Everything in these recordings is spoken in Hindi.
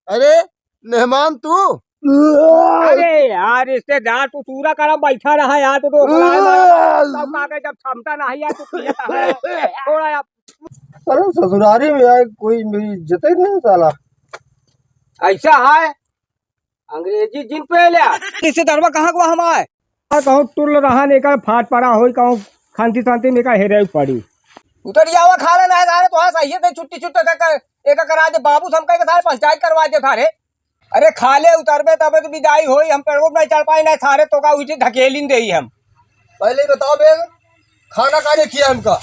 अरे मेहमान तू? अरे यार रिश्तेदार तू पूरा करम बैठा रहा यार तू तो जब क्षमता नहीं है तू थोड़ा यार। अरे ससुरारी में यार कोई मेरी इज्जत ही नहीं साला। ऐसा है अंग्रेजी जिन पे लिया रिश्तेदार कहाँ को हम आए कहूँ टुल रहा लेकर फाट पड़ा हो कहूँ खांसी शांति में का हेरे पड़ी उतर जावा खा लेना है सारे तो सही है छुट्टी छुट्टी एक करा दे बाबू हम कह सारे पंचायत करवा दे थारे। अरे खा ले उतरबे तबे तो विदाई होई हम पेड़ नहीं चढ़ पाए नहीं थारे तो का उसे धकेली दे हम पहले ही बताओ बे खाना काने किया हमका।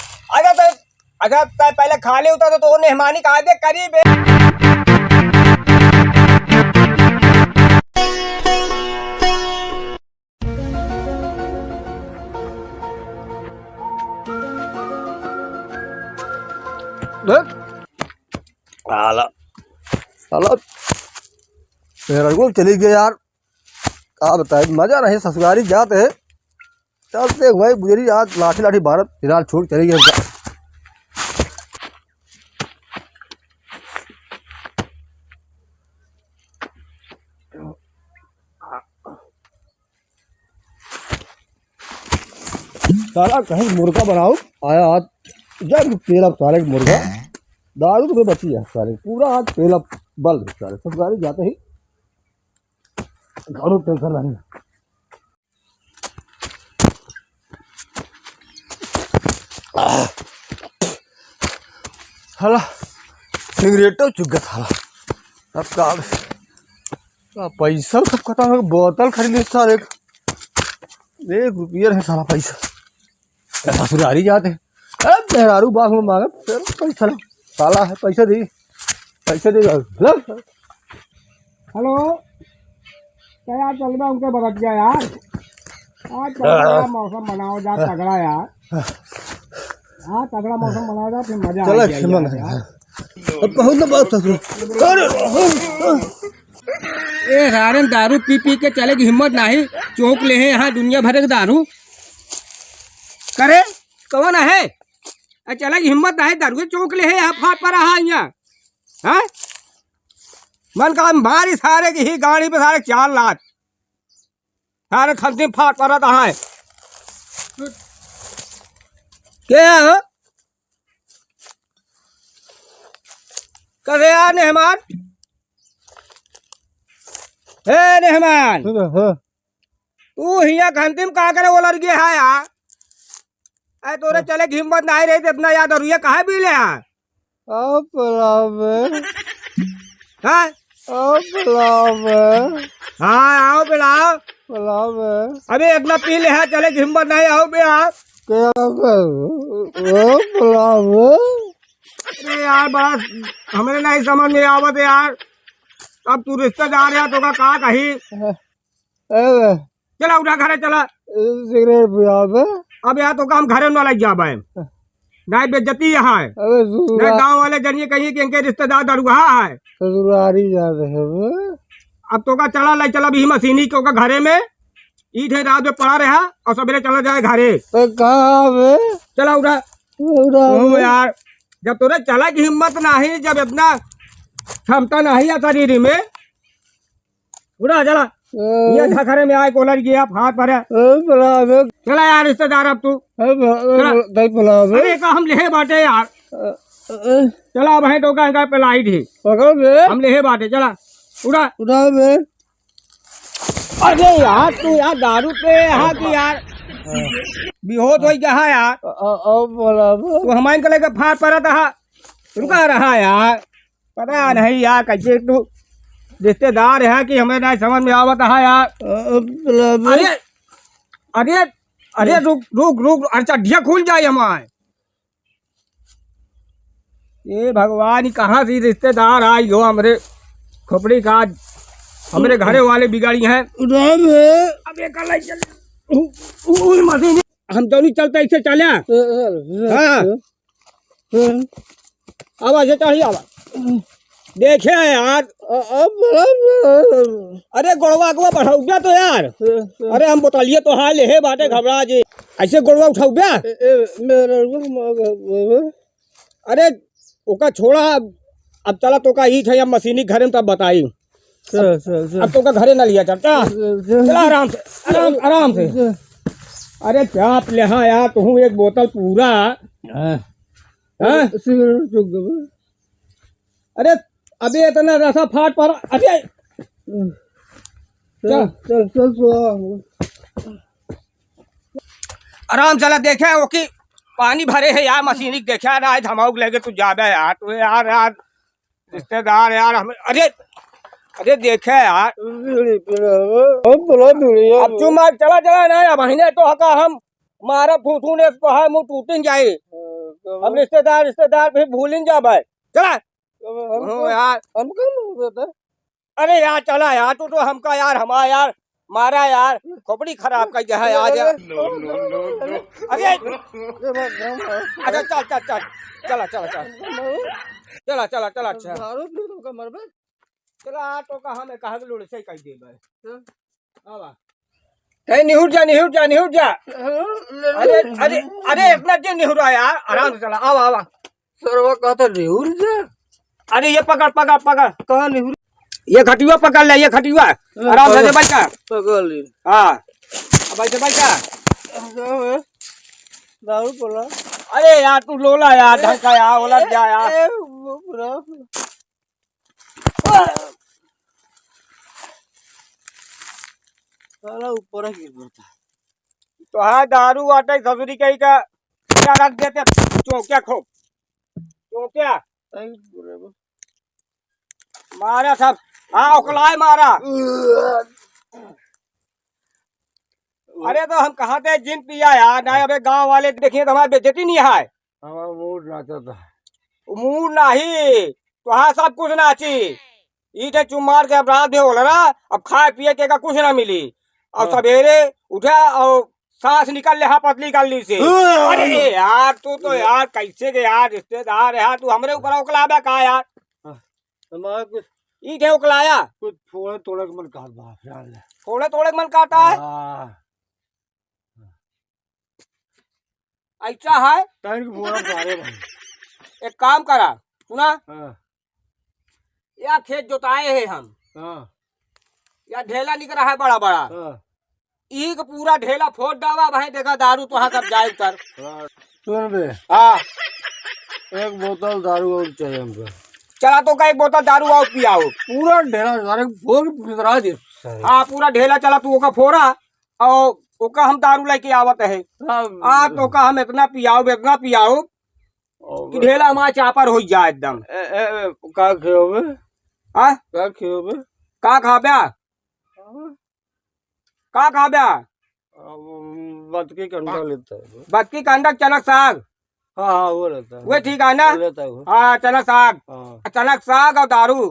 अच्छा पहले खा ले उतर तो मेहमानी कहा दे करी बे। साला मेरा को चली गया यार। क्या बताए मजा नहीं ससुरारी जाते है चलते भाई बुझेरी आज लाठी लाठी भारत फिलहाल छोड़ चली गया। साला कहीं मुर्गा बनाओ आया आज जब पेला साले मुर्गा दारू तो बची है सारे पूरा आज पेला बल सारे ससुरारी जाते ही घरों टेंशन नहीं। साला सिगरेट चुग था अब का पैसा सब खत्म हो बोतल खरीदे सारे 1 रुपया है साला पैसा ससुरारी जाते मेहरारू बाग में मांगे फिर पैसा साला है पैसा दे हेलो क्या यार चल रहा उनके बरत गया यार आज तगड़ा मौसम बनाओ जा तगड़ा यार। हाँ तगड़ा मौसम बनाओ जा फिर मजा चला अब कहूँ ना बात ए रारन दारू पी पी के चले की हिम्मत नहीं चौक ले है यहाँ दुनिया भर के दारू करे कौन है चले की हिम्मत नहीं दारू के चौक ले है यहाँ फाट पर रहा यहाँ मन का भारी सारे की ही गाड़ी पे सारे 4 लाख सारे खलती फाट पर रहा है क्या है करे यार मेहमान हे रहमान तू हिया घंटी में कहा करे वो लड़ गया है यार अरे तोरे चले हिम्मत नहीं रही इतना याद और ये कहा भी ले हाँ आओ पिलाओ अभी इतना पी ले है चले हिम्मत नहीं आओ बे अरे यार बस हमें नहीं समझ में आवत यार अब तू रिश्तेदार है तो कहा कही चला उठा घरे चला सिगरेट अब यार तो काम घरे न लग जा नहीं बेइज्जती यहाँ है नहीं गाँव वाले जनिए कहीं कि इनके रिश्तेदार दरुहा है ससुरारी जा रहे हैं। अब तो का चला लाई चला भी मशीनी को का घरे में ईट है रात में पड़ा रहा और सवेरे चला जाए घरे तो कहाँ चला उठा यार जब तुरे चला की हिम्मत नहीं जब इतना क्षमता नहीं है शरीर में उड़ा चला ये घरे में आए कोलर गया हाथ पर चला यार रिश्तेदार अब तू अरे का हम लेहे बाटे यार चला भाई तो का पिलाई थी हम लेहे बाटे चला उड़ा अरे यार तू यार दारू पे यहाँ की यार बेहोश हो गया यार तो हमारे को लेकर फाट पड़ा था रुका रहा यार पता नहीं यार कैसे तू रिश्तेदार है कि हमें नहीं समझ में आवत है यार। अरे अरे अरे रुक अरे चड्ढिया खुल जाए हमारे ये भगवान कहाँ से रिश्तेदार आई हो हमरे खोपड़ी का हमरे घरे वाले बिगाड़ी हैं अब ये कल मशीन हम दोनों चलते ऐसे चले अब ऐसे चढ़ी आवाज देखे यार अरे गोड़वा अगवा बढ़ाऊ गया तो यार अरे हम बोतलिए तो हाल है बाटे घबरा जी ऐसे गोड़वा उठाऊ गया अरे ओका छोड़ा अब चला तो का ईट है अब मशीनी घरे में तब बताई। चल अब तो का घरे न लिया चलता। चला आराम से, आराम आराम से। अरे चाप ले हाँ यार, तू एक बोतल पूरा। हाँ? सिगरेट चुक गए। अरे अभी इतना रसा फाट पड़ा। अरे चल चल चल सो। आराम चला देखे वो कि पानी भरे है यार, मशीनी देखा ना धमाउक लेके तू ज्यादा यार, तू यार यार रिश्तेदार यार हमें। अरे अरे देखे यार, अब तू मार चला चला ना अब महीने तो हका हम मारा फूटू ने तो है मुंह टूटिन जाए। हम रिश्तेदार रिश्तेदार फिर भूलिन जा भाई। चला यार हमको अरे यार चला यार, तू तो हमका यार हमारा यार मारा यार, खोपड़ी खराब कर दिया है आज यार। अरे अच्छा चल चल चल चला चला चल चला चला चला अच्छा चला तो कहा मैं कहा लुड़ से कह दे भाई। आवा कहीं निहुर जा निहुर जा निहुर जा। अरे अरे अरे इतना दिन निहुरा यार, आराम से चला। आवा आवा सरवा कहता निहुर जा। अरे ये पकड़ पकड़ पकड़, कहाँ निहुर? ये खटिया पकड़ ले, ये खटिया आराम से बैठा। पकड़ ली। हाँ बैठा बैठा। दारू बोला। अरे यार तू लोला यार ढंग का यार, उलट जा यार। साला ऊपर गिर पड़ता तो हाँ दारू आटे ससुरी कहीं का क्या रख देते चौकिया खो चौकिया मारा सब। हाँ उकलाए मारा। अरे तो हम कहाँ थे जिन पिया यार ना, अबे गांव वाले देखिए तो हमारे बेइज्जती नहीं है। हमारा मूड नाचा था। मुंह नहीं तो हाँ सब कुछ नाची ईटे चुमार के अपराध हो ना। अब खाए पिए के का कुछ ना मिली। और सवेरे उठा और सांस निकल ले, हाँ पतली कर ली से। अरे यार तू तो यार कैसे के यार रिश्तेदार यार, तू हमरे ऊपर उकलाबा का यार। हमारा कुछ ईटे उकलाया, कुछ थोड़े थोड़े मन काटता है। थोड़े थोड़े मन काटा है। ऐसा है एक काम करा सुना, या खेत जोताए है हम, या ढेला निकल रहा है बड़ा बड़ा, एक पूरा ढेला फोड़ डावा भाई, देखा दारू तो हाँ सब जाए उतर। सुन बे, हाँ एक बोतल दारू और चाहिए हमको। चला तो का एक बोतल दारू और पियाओ। पूरा ढेला सारे फोड़ फितरा दे। हाँ पूरा ढेला चला तू ओका फोड़ा और ओका हम दारू लेके आवत है। तो का हम इतना पियाओ कि ढेला हमारा चापर हो जाए एकदम। का खेओबे? हाँ का खेओबे? का खाब्या का खाब्या? बतकी कंडा लेता है। बत्ती का अंडा चनक साग। हाँ हाँ वो लेता है। वो ठीक है ना? लेता है वो। हाँ चनक साग और दारू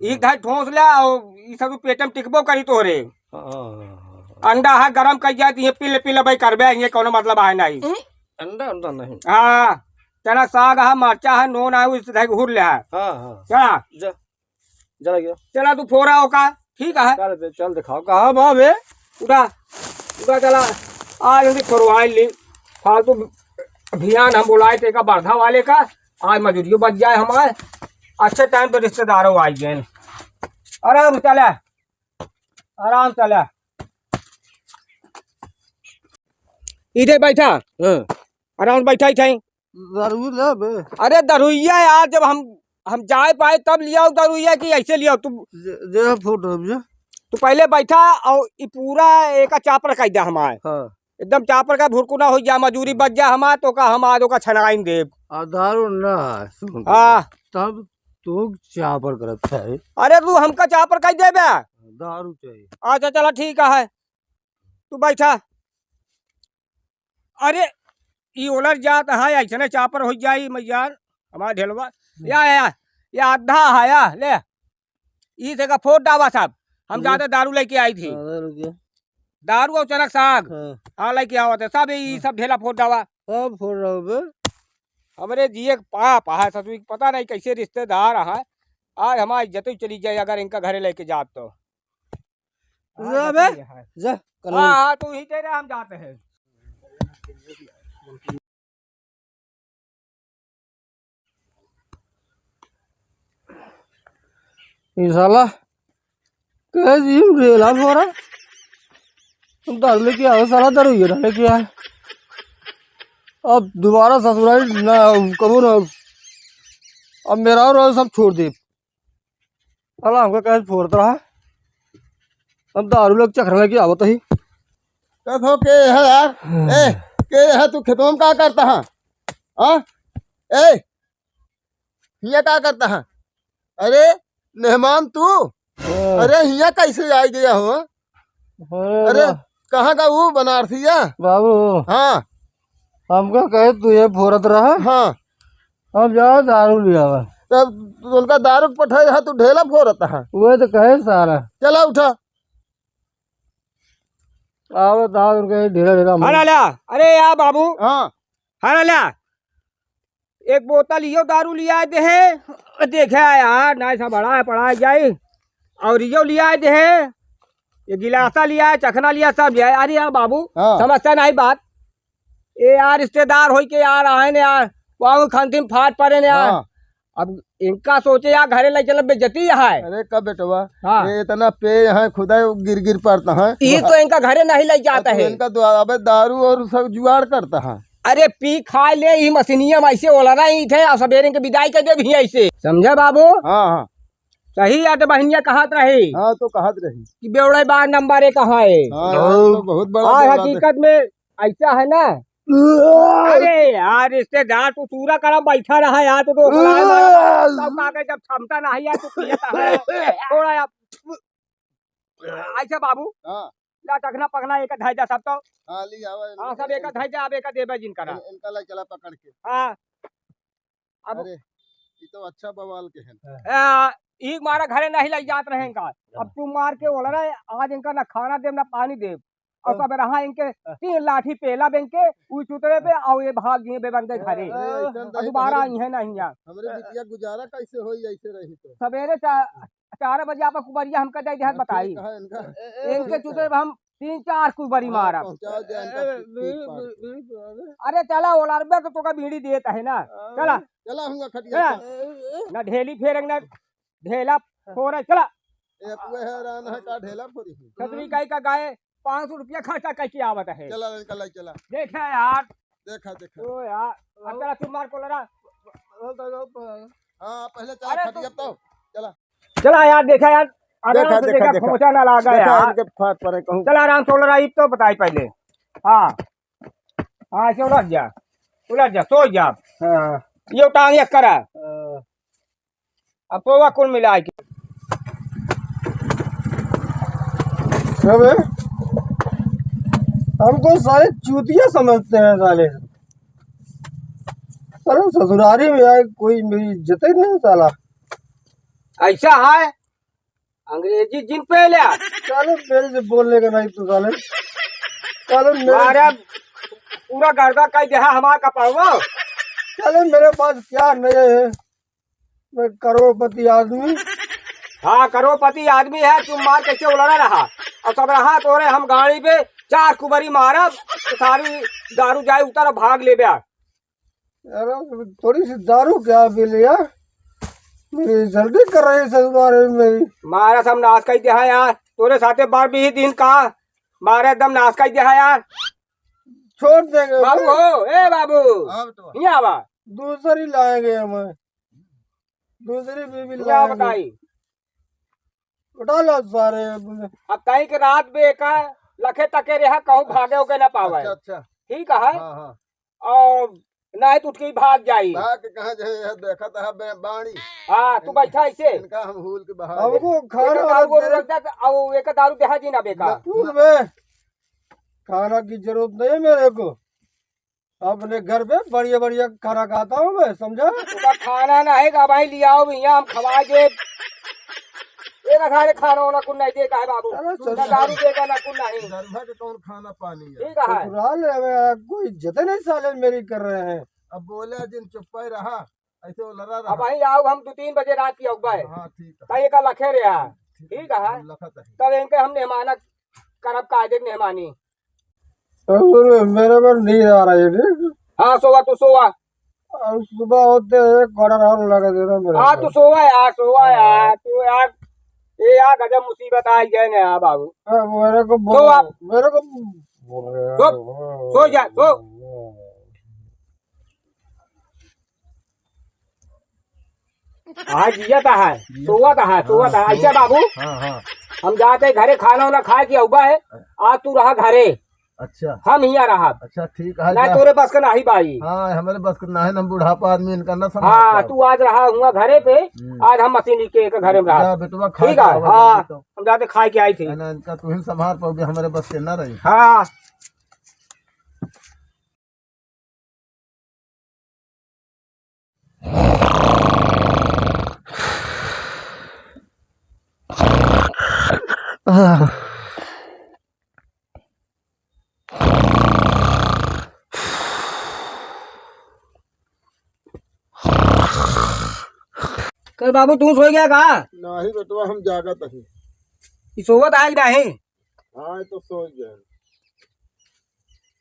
एक धाई ठोस लिया और ये सब पेट में टिकबो करी तोरे। अंडा है गरम कर जाए ये पी ले भाई करबे, ये कोनो मतलब है नहीं। अंडा अंडा नहीं। हाँ चना साग है, मरचा है, नोन है, उस तरह हुर ले है। चला जरा गया। चला तू फोड़ा होका ठीक है। चल दिखाओ कहाँ बा बे। उठा उठा चला आज हम फोरवाई ली फालतू अभियान हम बुलाए थे का बर्धा वाले का, आज मजूरियों बच जाए हमारे। अच्छे टाइम पे रिश्तेदारों आई गए। आराम चला आराम चला इधर बैठा आराम बैठा ही थे। दारू ला बे। अरे दरुइया यार जब हम जाए पाए तब लिया दरुइया की ऐसे लिया तू। जरा फोटो तू पहले बैठा और ये पूरा एक चापर कर दिया हमारे। एकदम चापर का भुरकुना हो जा, मजूरी बच जा हमारा तो का हम आज का छनाइन देव। दारू ना हाँ तब तू चापर करता है। अरे तू हमका चापर कर दे बे। दारू चाहिए। अच्छा चला ठीक है तू बैठा। अरे ये उलट जात है ऐसे चापर हो जाई मैयार हमारा ढेलवा या आधा है या ले ई से का फोड़ डावा साहब। हम ज्यादा दारू लेके आई थी, दारू और चनक साग हाँ लेके आवा थे सब, ये सब ढेला फोड़ डावा सब फोड़ रहा है। हमारे जिये पाप है ससुर पता नहीं कैसे रिश्तेदार है, आज हमारी इज्जत चली जाए अगर इनका घरे लेके जात तो। हाँ तू ही तेरे हम जाते हैं। ये साला कह जी रेला फोरा तुम दारू लेके आओ साला दारू ये ना लेके आए अब दोबारा ससुराल ना कबू ना अब मेरा और सब छोड़ दे साला हमका कैसे फोड़ता रहा अब दारू लोग चखर लेके आओ तो ही कथो के है यार ए के है तू खेतों में क्या करता है हाँ ए हिया क्या करता है अरे मेहमान तू अरे हिया कैसे आ गया हो अरे कहाँ का वो बनारसिया बाबू हाँ हमका कहे तू ये फोरत रहा हाँ हम जाओ दारू लिया हुआ तब उनका दारू पठाई है तू ढेला फोरता है वो तो कहे सारा चला उठा आओ दारू के ढेरा ढेरा हाँ ला अरे यार बाबू हाँ हाँ ला एक बोतल यो दारू लिया दे है देखे यार ना ऐसा बड़ा है पड़ा जाए और यो लिया दे है ये गिलासा लिया है चखना लिया सब लिया है अरे यार बाबू हाँ। समझता नहीं बात ये यार रिश्तेदार हो के यार आए ने यार वहाँ खंतिम फाट पड़े ने यार हाँ। अब इनका सोचे यार घरे ले चल बेइज्जती है अरे कब बेटवा हाँ। ये इतना पे है खुदा गिर गिर पड़ता है ये तो इनका घरे नहीं ले जाता तू है इनका अबे दारू और सब जुगाड़ करता है अरे पी खाए ले ही मशीनिया में ऐसे ओला रही थे और सवेरे के विदाई कर दे भी ऐसे समझे बाबू हाँ हाँ सही है तो बहनिया कहत रही हाँ तो कहत रही कि बेवड़े बार नंबर एक कहाँ है हाँ यार, तो बहुत बड़ा और बेवड़ा हकीकत में ऐसा है ना अरे यार रिश्तेदार तू पूरा करम बैठा रहा यार तो बुलाए मारा सब काके जब क्षमता नहीं है तो पियता है थोड़ा यार ऐसा बाबू हाँ ला टकना पकना एक धाइजा सब तो हाँ ली आवा हाँ सब एक धाइजा अब एक देबे जिन करा इनका ला चला पकड़ के हाँ अब अरे ये तो अच्छा बवाल के है एक मारा घरे नहीं लग जात रहे इनका अब तुम मार के बोला रहे आज इनका ना खाना देव ना पानी देव और सब रहा इनके 3 लाठी पेला बेंक के उस उतरे पे और ये भाग गए बेबंदे घरे और दोबारा आई है नहीं यहाँ हमरे बिटिया गुजारा कैसे होई ऐसे रही तो सवेरे 4 बजे आप कुबरिया हमका दे देहत बताई कहा इनका इनके चुतरे पे हम 3-4 कुबरी मारा पहुंचा दे इनका पीठ पाड़। अरे चला ओलारबे तो का बीड़ी देता है ना चला चला हूँगा खटिया ना ढेली फेरेंग ना ढेला फोरे चला ये तू हैरान है का ढेला फोरी छतरी गाय का गाय 500 रुपया खर्चा करके आवत है चला इनका ला चला देखा यार देखा देखा ओ यार अंतरा तुम मार को लड़ा हाँ पहले चला अरे खटिया तो चला चला यार देखा यार देखा, आराम से देखा, देखा देखा। खोचा ना लगा देखा यार इनके फाट पड़े कहूँ चल आराम से लड़ा तो बताई पहले हाँ हाँ ऐसे उलट जा सो जा हाँ ये टांग एक करा अब सोवा कुल मिला के अबे हमको सारे चूतिया समझते हैं साले अरे ससुरारी में आए कोई मेरी इज्जत ही नहीं साला ऐसा है अंग्रेजी जिन पे लिया साले मेरे से बोलने का नहीं तो साले साले हमारा पूरा गर्दा कह दे हमारा कपावा साले मेरे पास क्या नहीं है मैं करोड़पति आदमी हाँ करोड़पति आदमी है तुम मार कैसे उलड़ा रहा और सब रहा तो रे हम गाड़ी पे 4 कुबरी मारब तो सारी दारू जाए उतर भाग ले ब्या अरे थोड़ी सी दारू क्या पी लिया मेरी जल्दी कर रही है ससुरारी में मेरी मारा सब नाश कर दिया यार तोरे साथे बार भी ही दिन का मारे एकदम नाश कर दिया यार छोड़ देंगे बाबू हो ए बाबू हाँ बेटवा यहाँ आवा दूसरी लाएंगे हमें दूसरी बीवी क्या लाएंगे बताई उठा लो सारे अब कहीं के रात में एक लखे तके रहा कहूँ भागे होके न पावे अच्छा अच्छा ठीक है हाँ हाँ और नहीं तो उठ भाग जाई भाग के कहाँ जाए देखा था बाणी हाँ तू बैठा ऐसे इनका हम हूल के बाहर हमको एक खाना दारू गोरू रख दे और एक दारू देहा जी ना बेका दूध में खाना की जरूरत नहीं है मेरे को अपने घर पे बढ़िया बढ़िया खाना खाता हूँ मैं समझा उसका खाना ना है का भाई लिया हो भैया हम खवा दे ये ना खाने खाना होना कुछ नहीं देगा है बाबू अरे ना दारू देगा ना कुछ नहीं दरभा के कौन खाना पानी है ठीक है ससुराल में कोई इज्जत नहीं साले मेरी कर रहे हैं अब बोले जिन चुप्पा ही रहा ऐसे वो लड़ा अब रहा भाई आओ हम 2-3 बजे रात की अगुआ है हाँ ठीक है कहीं का लखे रहा ठीक है लखत है तब इनके हम मेहमान करब कायदे के मेहमानी मेरे पर नींद आ रही है ठीक हाँ सोवा तू सोवा और सुबह होते एक ऑर्डर और लगा देना मेरे हाँ तू सोवा यार तू यार ये यार गजब मुसीबत आई गए ना यार बाबू। मेरे को सो आप मेरे को सो जा सो। हाँ जिया था है सोवा था है सोवा था है। ऐसा बाबू हाँ हाँ हम जाते घरे खाना वाना खा के उबा है। आज तू रहा घरे अच्छा हम यहाँ रहा अच्छा ठीक है ना तोरे पास का नहीं बाई। हाँ हमारे बस ना है ना बुढ़ापा आदमी इनका ना समझ हाँ तू आज रहा हुआ घरे पे। आज हम मशीन के घरे में रहा। बेटवा खा ठीक है हाँ हम जाते खा के आई थी। है ना इनका तू ही संभाल पाओगे हमारे बस के ना रही। हाँ कल बाबू तू सो गया कहा? नहीं बेटवा हम जागत ही सोवत आज नहीं। हाँ तो सो गए।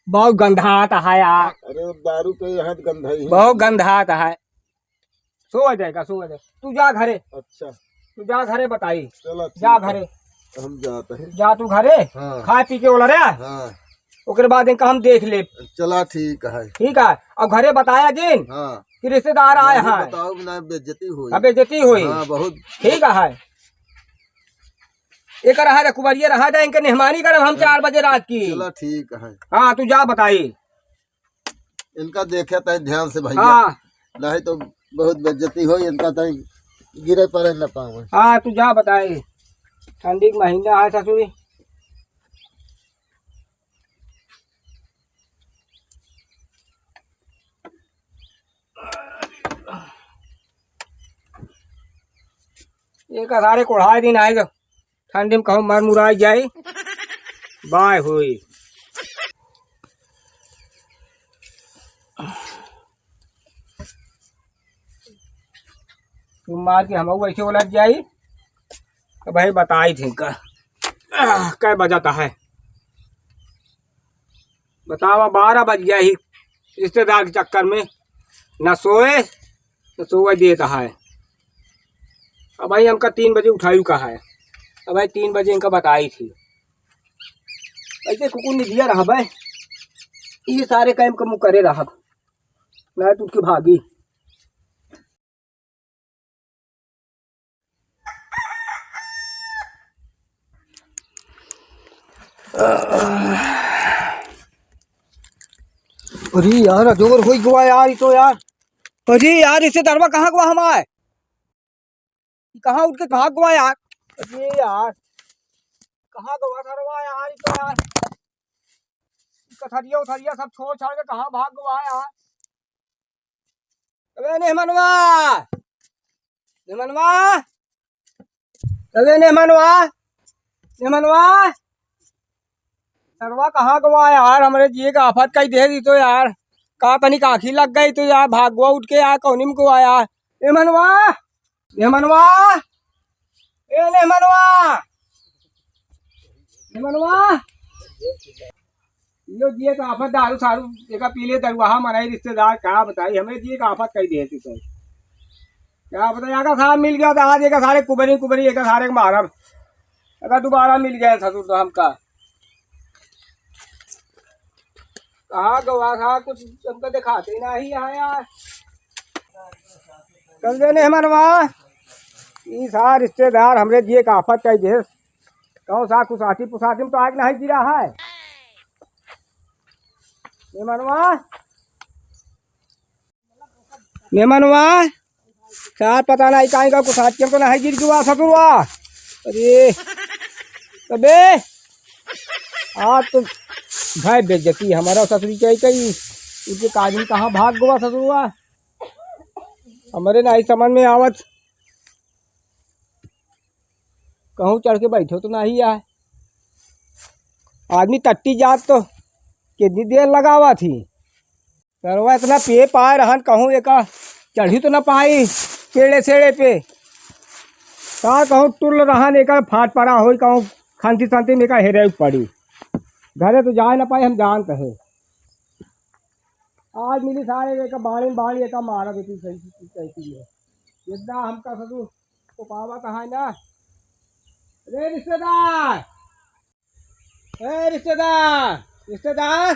बहुत गंधा आता है यार। अरे दारू के यहाँ गंधा ही बहुत गंधा आता है। सो जाएगा सो जाएगा। तू जा घरे अच्छा तू जा घरे बताई। चलो जा घरे हम जाते हैं। जा तू घरे हाँ खा पी के बोला रे। हाँ ओकरे बाद इनका हम देख ले। चला ठीक है। ठीक है अब घरे बताया जिन हाँ कि रिश्तेदार आए हैं। बताओ ना बेइज्जती हुई। अब बेइज्जती हुई। हाँ बहुत ठीक है एक रहा कुबरिया रहा जाए इनके मेहमानी करब हम 4 बजे रात की। चला ठीक है। हाँ तू जा बताई। इनका देखे तो ध्यान से भैया हाँ नहीं तो बहुत बेइज्जती हो इनका तो गिरे पड़े न पाओ। हाँ तू जा बताई। ठंडी का महीना है ससुरी। एक सारे कोढ़ाए दिन आए तो ठंडी में कहूँ मर मुराई जाए बाय हुई। तुम मार के हम ऐसे उलझ जाई तो भाई बताई थी क्या बजाता है बतावा 12 बज गया ही रिश्तेदार के चक्कर में न सोए न सोए देता है। अब भाई हमका 3 बजे उठायू का है। अब भाई 3 बजे इनका बताई थी ऐसे कुकुर ने दिया रहा भाई ये सारे काम का मुँह करे रहा मैं तो उसकी भागी। अरे यार अजोर हो गया यार ये तो यार। अरे यार इससे दरवा कहाँ गवा हमारे कहाँ उठ के कहाँ गवा यार। अरे यार कहाँ गवा दरवा यार ये तो यार कथरिया उथरिया सब छोड़ छाड़ के कहाँ भाग गवा यार। अबे नेहमनवा नेहमनवा अबे नेहमनवा नेहमनवा सरवा कहाँ गवा यार हमरे जिए का आफत कही दे दी तो यार का तनी आँखी लग गई तो यार भागवा उठ के यार कौनी में गवा यार। नेहमनवा नेहमनवा ए नेहमनवा नेहमनवा यो जिए का आफत दारू सारू एक पीले दरवाहा मनाई रिश्तेदार क्या बताई हमें जिए का आफत कही दे तो क्या बताया का सारा मिल गया था आज एक सारे कुबरी कुबरी एक सारे मारब अगर दोबारा मिल गया ससुर तो हमका कहाँ गवा था कुछ हमको दिखाते नहीं है यार। कल देने मनवा ये सारा रिश्तेदार हमरे जिए का आफत कही दे कौन सा कुसाटी पुसाटी में तो आज नहीं गिरा है। मनवा मनवा शायद पता नहीं कहीं का कुसाटी तो नहीं गिर गया ससुरवा। अरे तबे आज तो भाई बेइज्जती हमारा ससुरी चाहिए कही उसके काज में कहाँ भाग गवा ससुरवा हमारे नहीं समझ में आवत कहूँ चढ़ के बैठो तो नहीं आए आदमी टट्टी जात तो कितनी देर लगावा थी सरवा इतना पे पाए रहन कहूँ एक चढ़ी तो ना पाई पेड़े सेड़े पे कहाँ कहूँ टुल रहन एक फाट पड़ा हो कहूँ खांसी शांति में का हेरे पड़ी घरे तो जा ना पाए हम जानते हैं। आज मिली सारे एक बाड़ी बाड़ी एक मारा बेटी कैसी है जितना हमका ससुर तो पावा कहा ना रे रिश्तेदार, ए रिश्तेदार, रिश्तेदार,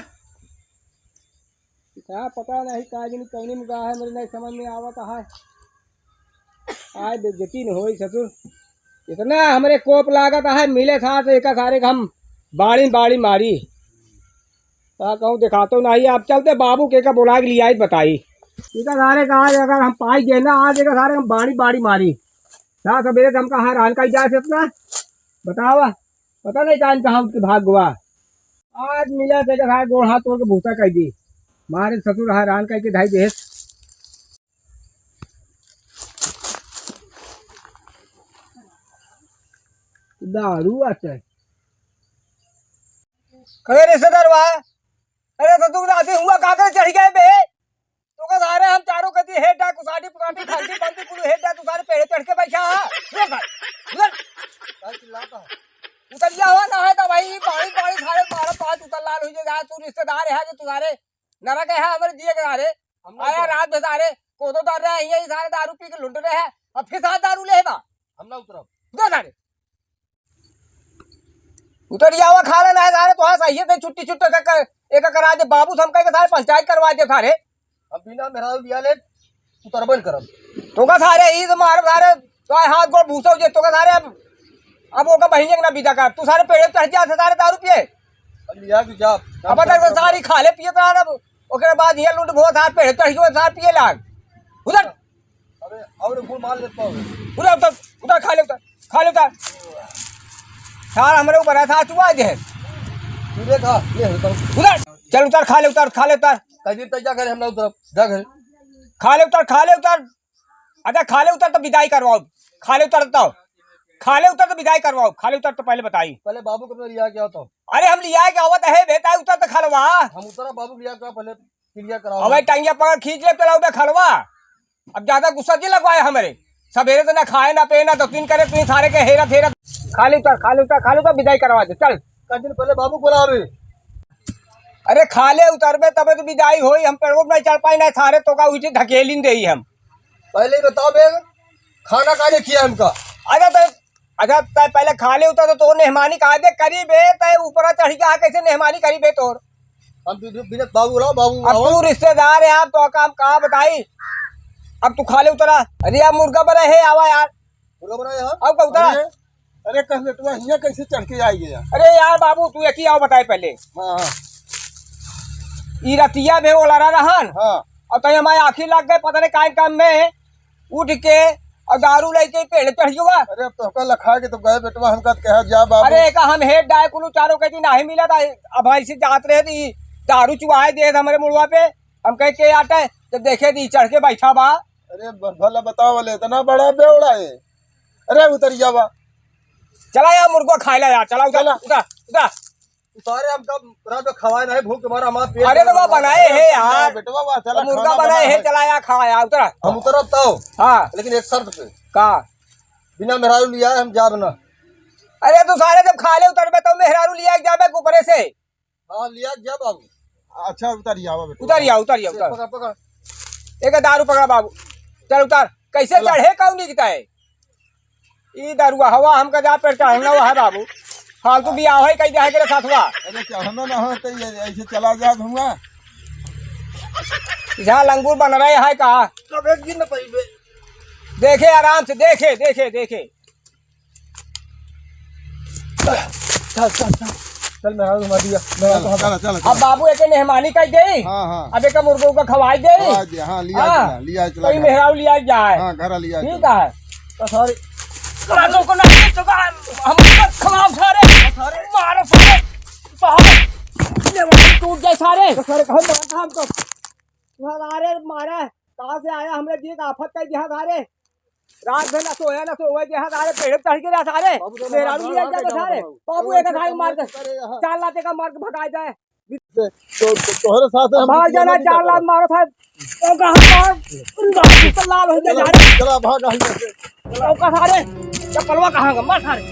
क्या पता नहीं काजनी कौनी में गा है, मेरे नहीं समझ में आवता है। आज बेइज्जती न होई ससुर, इतना हमरे कोप लागत है, मिले साथ एक सारे हम बाड़ी बाड़ी मारी। कहूँ दिखातो नहीं, आप चलते बाबू के का बुला के लिया बताई। इका सारे कहा अगर हम पाई गए ना, आज एक सारे हम बाड़ी बाड़ी मारी। हाँ सवेरे से हम कहा रान का जा से अपना बतावा, पता नहीं टाइम कहाँ उसके भाग गुआ। आज मिला थे गोड़ हाथ तोड़ के भूसा कह दी, मारे ससुर हैरान करके ढाई दे। दारू अच्छा है। अरे रिश्तेदार वाह, अरे तो तू राती हुआ काकर चढ़ गए बे, तो का सारे हम चारों कदी हेड डा कुसाटी पुराटी खाली बंदी कुल हेड डा तू सारे पेड़े चढ़ के बैठा है। उधर चिल्लाता उतरिया हुआ ना है तो भाई बाड़ी बाड़ी सारे मारा पांच उतर लाल हो जाए। तू रिश्तेदार है जो तुम्हारे नरक है हमारे दिए के सारे आया रात में सारे कोदो दार रहे हैं, यही सारे दारू पी के लुंड रहे हैं, अब फिर साथ दारू ले बा हम ना उतरब उधर सारे उतरिया हुआ खा लेना है सारे। तो हाँ सही है, छुट्टी छुट्टी कर एक करा दे बाबू समझ के सारे पंचायत करवा दे सारे। अब बिना मेरा लिया ले उतरबल करब तो का सारे ई तो मार सारे तो हाथ गोड़ भूसा हो जे तो का सारे अब ओका बहिनी ना बिदा कर तू सारे पेड़े चढ़ जा सारे दारू पिए। अब लिया कि जा अब तक सारी खा ले पिए तार, अब ओकरे बाद ये लूट बहुत हाथ पेड़े चढ़ के सारे पिए लाग उधर। अबे और फूल मार लेता हूं उधर उधर उधर खा ले उधर सार हमरे ऊपर है था चुआ दे तू देखा ले उधर चल उतर खा ले उतर कदी तक जा घर हम ना उतरब जा घर खा ले उतर। अच्छा खा ले उतर तो विदाई करवाओ, खा ले उतर तो विदाई करवाओ, खा ले उतर तो पहले बताई। पहले बाबू को लिया क्या तो अरे हम लिया क्या हुआ है बेटा उतर तो खलवा हम उतरा बाबू लिया क्या पहले क्लियर कराओ। अब टांगिया पकड़ खींच ले चलाओ बे खलवा। अब ज्यादा गुस्सा जी लगवाए हमारे सवेरे तो ना खाए ना पे ना तो तीन करे तुम सारे के हेरा फेरा। खा ले उतर विदाई करवा दे चल। कुछ दिन पहले बाबू बोला अबे अरे खा ले उतर बे तबे तो विदाई होई, हम पेड़ों नहीं चढ़ पाई ना सारे तो का उसे ढकेलिन दे हम। पहले ही बताओ बे खाना काने किया हमका। अच्छा पहले खा ले उतर तो मेहमानी कहा दे करी बे तय ऊपर चढ़ के कैसे मेहमानी करी बे तोर। हम बिना बाबू बोला बाबू अब तू रिश्तेदार है आप तो काम कहा बताई। अब तू खा ले उतरा। अरे यार मुर्गा बना है आवा यार पूरा बना यहाँ अब का उतरा। अरे कह बेटवा यहाँ कैसे चढ़ के आएगी यार। अरे यार बाबू तू एक ही आओ बताए पहले। हाँ ई रतिया में ओला रहन हाँ और तय हमारे आखिर लग गए पता नहीं काय काम में उठ के और दारू लेके पेड़ चढ़ जुआ। अरे अब तो लखा के तो गए बेटवा हमका कहा जा बाबू। अरे एक हम हेड डाय कुल चारों के दिन नहीं मिला था, अब ऐसे जात रहे थी दारू चुवाए दे हमारे मुड़वा पे हम कह के आटे जब देखे थी चढ़ के बैठा बा। अरे भला बताओ वाले इतना बड़ा बेवड़ा है। अरे उतरिया बा चला यार मुर्गा खाए ला यार चला उधर सारे हमका रात में खवाए नहीं भूख तुम्हारा हमारा पेट। अरे तो वो बनाए है यार बेटवा वाह चला मुर्गा बनाए है चला यार खाया उतरा। हम उतरब तो हाँ लेकिन एक शर्त पे का बिना मेहरारू लिया हम जाब ना। अरे तो सारे जब खा ले उतर तो मेहरारू लिया जाबे ऊपरे से। हाँ लिया जा बाबू। अच्छा उतरिया उतरिया पकड़ पकड़ एक दारू पकड़ा बाबू चल उतर। कैसे चढ़े कौन निकता है ई दारुआ हवा हमका जा पेड़ चढ़ना हुआ है बाबू फालतू भी आवे कई जाए के साथ हुआ। अरे चढ़ना ना हो तो ऐसे चला जा दूंगा। यहाँ लंगूर बन रहे है कहा कब एक दिन न पड़ी देखे आराम से देखे चल मेहरारू घुमा दिया चल अब बाबू एक मेहमानी कर दे। हाँ अब एक मुर्गों का खवाई दे। हाँ लिया कोई मेहरारू लिया जाए। हाँ घर लिया ठीक है तो सॉरी को नहीं तो हम खवाओ सारे मारो सारे टूट गए सारे कहो हमको सारे मारे कहाँ से आया हमने जी आफत का जहाँ सारे रात में न सोए जहाँ सारे पेड़ चढ़ के सारे मेहरारू लिया जाए सारे बाबू एक मार के 4 लाख का मार के भगाए जाए तोहरे साथ भाग जाना 4 लाख मारो था लाल हो जाए चला भाग का सारे चप्पलवा कहाँ का मार सारे